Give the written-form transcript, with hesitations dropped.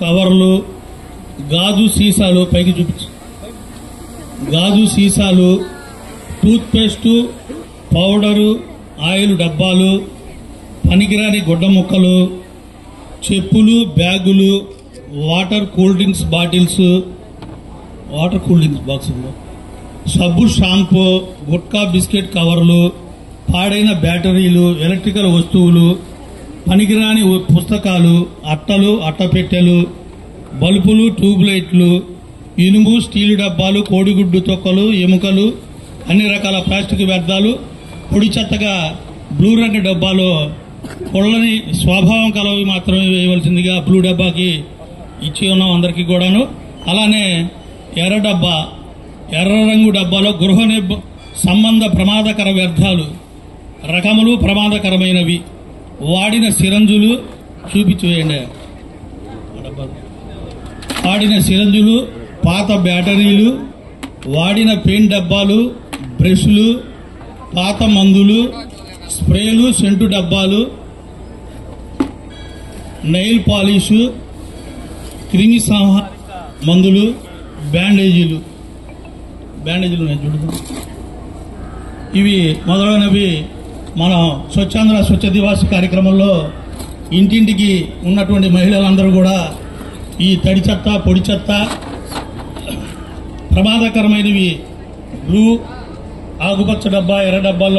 కవర్లు, గాజు సీసాలు, పైకి చూపించు, గాజు సీసాలు, టూత్ పేస్టు, పౌడరు, ఆయిల్ డబ్బాలు, పనికిరాని గుడ్డ ముక్కలు, చెప్పులు, బ్యాగులు, water cool drinks bottles, water cool drinks బాక్సులు, సబ్బు, షాంపూ, గుట్కా బిస్కెట్ కవర్లు, పాడైన బ్యాటరీలు, ఎలక్ట్రికల్ వస్తువులు, పనికిరాని పుస్తకాలు, అట్టలు, అట్టపెట్టెలు, బల్బులు, ట్యూబ్లైట్లు, ఇనుము, స్టీలు డబ్బాలు, కోడిగుడ్డు తొక్కలు, ఎముకలు, అన్ని రకాల ప్లాస్టిక్ వ్యర్థాలు పొడి చెత్తగా బ్లూ రంగు డబ్బాలో పొల్లని స్వభావం కలవి మాత్రమే వేయవలసిందిగా బ్లూ డబ్బాకి ఇచ్చి ఉన్నాం అందరికీ కూడాను. అలానే ఎర్ర డబ్బా, ఎర్ర రంగు డబ్బాలో గృహ సంబంధ ప్రమాదకర వ్యర్థాలు రకములు ప్రమాదకరమైనవి, వాడిన సిరంజులు చూపించివేయండి. వాడిన సిరంజులు, పాత బ్యాటరీలు, వాడిన పెయింట్ డబ్బాలు, బ్రష్లు, పాత మందులు, స్ప్రేలు, సెంటు డబ్బాలు, నెయిల్ పాలిష్, క్రిమి సంహారక మందులు, బ్యాండేజీలు ఉన్నాయి చూడదు. ఇవి మొదలైనవి మనం స్వచ్ఛాంధ్ర స్వచ్ఛ దివాస్ కార్యక్రమంలో ఇంటింటికి ఉన్నటువంటి మహిళలందరూ కూడా ఈ తడి చెత్త, పొడి చెత్త, ప్రమాదకరమైనవి బ్లూ, ఆకుపచ్చ డబ్బా, ఎర్ర డబ్బాల్లో